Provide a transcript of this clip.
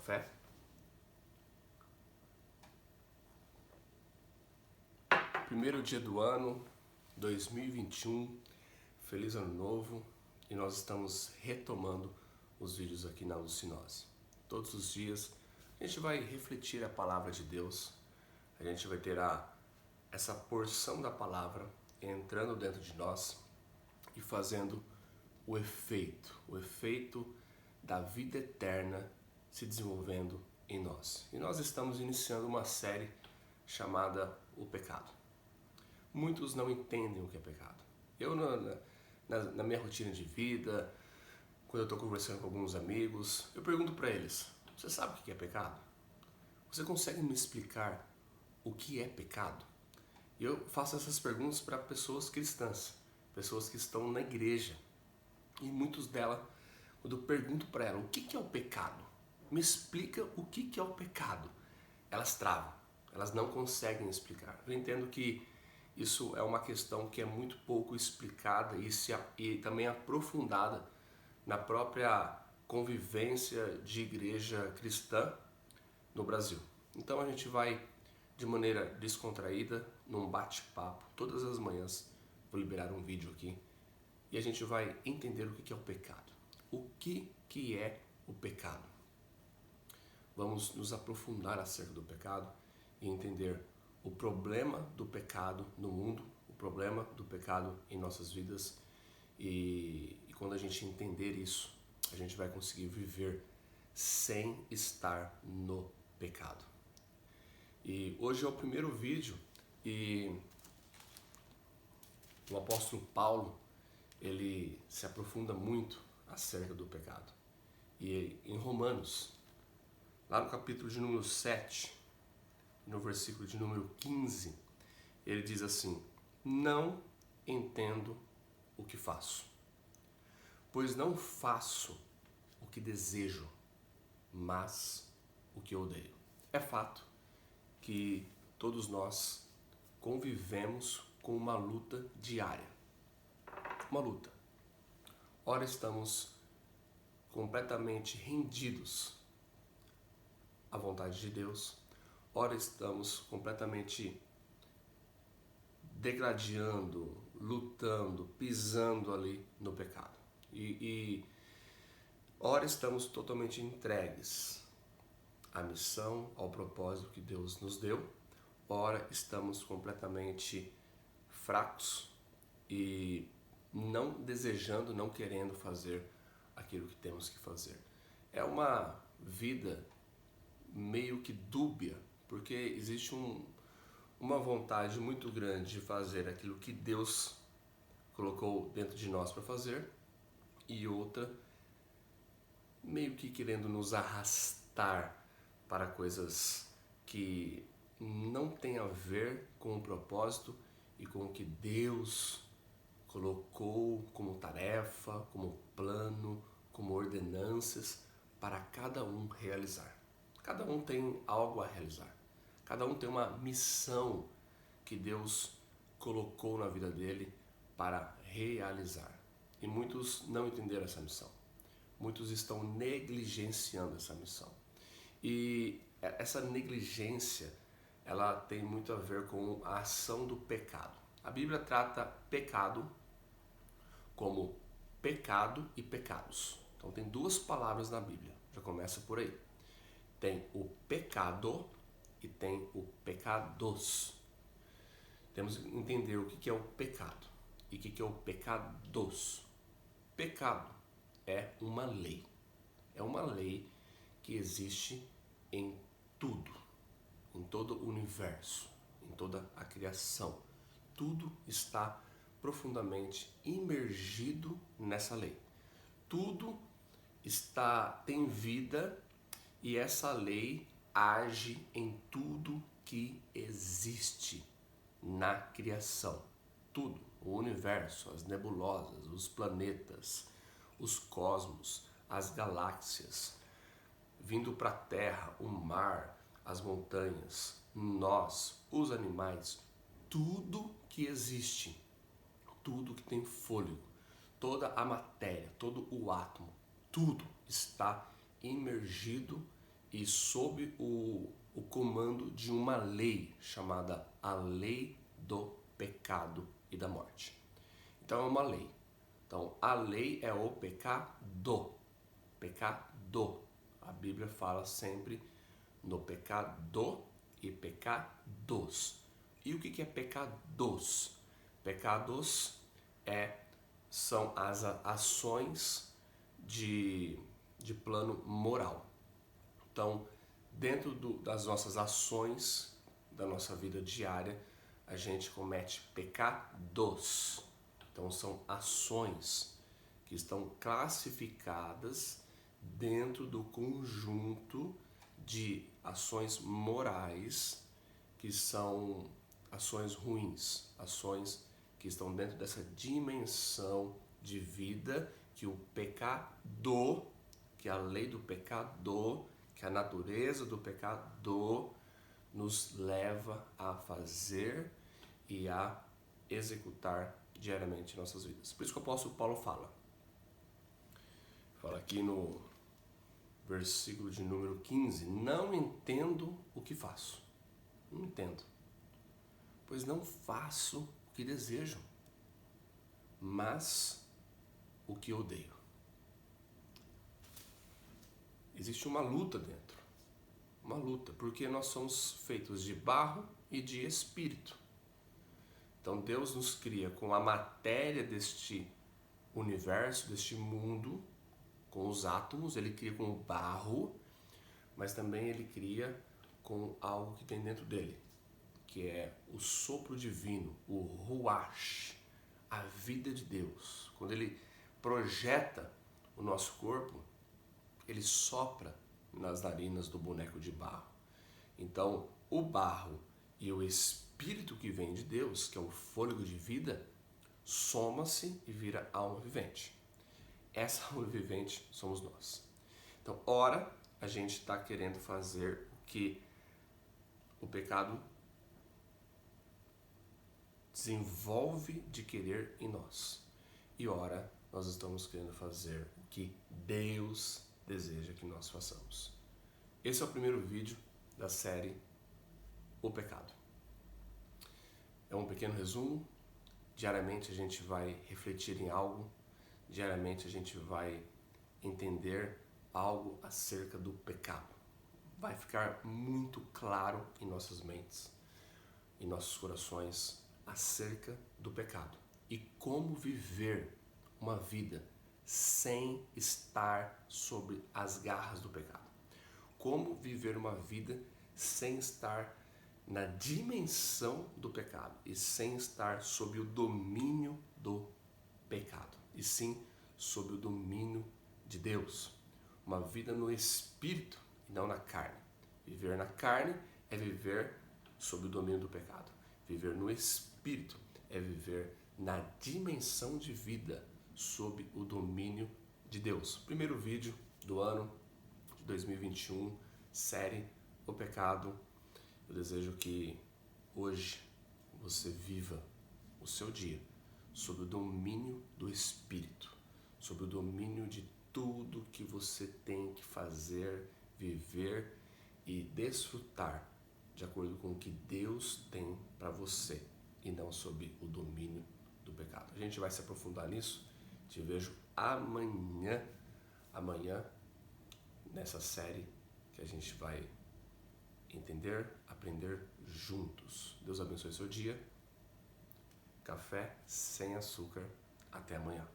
café. Primeiro dia do ano, 2021, feliz ano novo, e nós estamos retomando os vídeos aqui na Lucinose. Todos os dias a gente vai refletir a palavra de Deus, a gente vai ter essa porção da palavra entrando dentro de nós e fazendo o efeito da vida eterna se desenvolvendo em nós. E nós estamos iniciando uma série chamada O Pecado. Muitos não entendem o que é pecado. Eu, na minha rotina de vida, quando eu estou conversando com alguns amigos, eu pergunto para eles: você sabe o que é pecado? Você consegue me explicar o que é pecado? E eu faço essas perguntas para pessoas cristãs, pessoas que estão na igreja. E muitos delas, quando eu pergunto para elas o que é o pecado, me explica o que é o pecado, elas travam, elas não conseguem explicar. Eu entendo que isso é uma questão que é muito pouco explicada e também aprofundada na própria convivência de igreja cristã no Brasil. Então a gente vai de maneira descontraída, num bate-papo, todas as manhãs vou liberar um vídeo aqui e a gente vai entender o que é o pecado. O que é o pecado? Vamos nos aprofundar acerca do pecado e entender o problema do pecado no mundo, o problema do pecado em nossas vidas, e quando a gente entender isso, a gente vai conseguir viver sem estar no pecado. E hoje é o primeiro vídeo e o apóstolo Paulo, ele se aprofunda muito acerca do pecado. E em Romanos, lá no capítulo de número 7, no versículo de número 15, ele diz assim: não entendo o que faço, pois não faço o que desejo, mas o que odeio. É fato que todos nós convivemos com uma luta diária. Uma luta. Ora estamos completamente rendidos à vontade de Deus, ora estamos completamente degradando, lutando, pisando ali no pecado. E ora estamos totalmente entregues à missão, ao propósito que Deus nos deu, ora estamos completamente fracos e não desejando, não querendo fazer aquilo que temos que fazer. É uma vida meio que dúbia, porque existe uma vontade muito grande de fazer aquilo que Deus colocou dentro de nós para fazer, e outra meio que querendo nos arrastar para coisas que não tem a ver com o propósito e com o que Deus colocou como tarefa, como plano, como ordenanças para cada um realizar. Cada um tem algo a realizar. Cada um tem uma missão que Deus colocou na vida dele para realizar. E muitos não entenderam essa missão. Muitos estão negligenciando essa missão. E essa negligência, ela tem muito a ver com a ação do pecado. A Bíblia trata pecado como pecado e pecados. Então tem duas palavras na Bíblia, já começa por aí. Tem o pecado e tem o pecados. Temos que entender o que é o pecado e o que é o pecados. Pecado é uma lei. É uma lei que existe em tudo, em todo o universo, em toda a criação. Tudo está profundamente imergido nessa lei. Tudo tem vida e essa lei age em tudo que existe na criação. Tudo, o universo, as nebulosas, os planetas, os cosmos, as galáxias, vindo para a Terra, o mar, as montanhas, nós, os animais, tudo que existe, tudo que tem fôlego, toda a matéria, todo o átomo, tudo está imergido e sob o comando de uma lei chamada a lei do pecado e da morte. Então é uma lei. Então a lei é o pecado. Pecado. A Bíblia fala sempre no pecado e pecados. E o que é pecados? Pecados são as ações de plano moral. Então, dentro das nossas ações, da nossa vida diária, a gente comete pecados. Então, são ações que estão classificadas dentro do conjunto de ações morais, que são ações ruins, ações que estão dentro dessa dimensão de vida que o pecado, que a lei do pecado, que a natureza do pecado nos leva a fazer e a executar diariamente em nossas vidas. Por isso que o apóstolo Paulo fala aqui no versículo de número 15, não entendo o que faço. Não entendo. Pois não faço o que desejo, mas o que odeio. Existe uma luta dentro. Uma luta, porque nós somos feitos de barro e de espírito. Então Deus nos cria com a matéria deste universo, deste mundo, com os átomos, Ele cria com o barro, mas também Ele cria com algo que tem dentro dele, que é o sopro divino, o Ruach, a vida de Deus. Quando Ele projeta o nosso corpo, Ele sopra nas narinas do boneco de barro. Então, o barro e o espírito que vem de Deus, que é o fôlego de vida, soma-se e vira alma vivente. Essa alma vivente somos nós. Então, ora, a gente está querendo fazer o que o pecado desenvolve de querer em nós. E ora, nós estamos querendo fazer o que Deus deseja que nós façamos. Esse é o primeiro vídeo da série O Pecado. É um pequeno resumo. Diariamente a gente vai refletir em algo. Diariamente a gente vai entender algo acerca do pecado. Vai ficar muito claro em nossas mentes, em nossos corações, acerca do pecado e como viver uma vida sem estar sobre as garras do pecado. Como viver uma vida sem estar na dimensão do pecado e sem estar sob o domínio do pecado, e sim sob o domínio de Deus. Uma vida no espírito e não na carne. Viver na carne é viver sob o domínio do pecado. Viver no espírito é viver na dimensão de vida sob o domínio de Deus. Primeiro vídeo do ano de 2021, série O Pecado. Eu desejo que hoje você viva o seu dia sob o domínio do Espírito, sob o domínio de tudo que você tem que fazer, viver e desfrutar de acordo com o que Deus tem para você e não sob o domínio do pecado. A gente vai se aprofundar nisso. Te vejo amanhã nessa série que a gente vai entender, aprender juntos. Deus abençoe seu dia. Café sem açúcar. Até amanhã.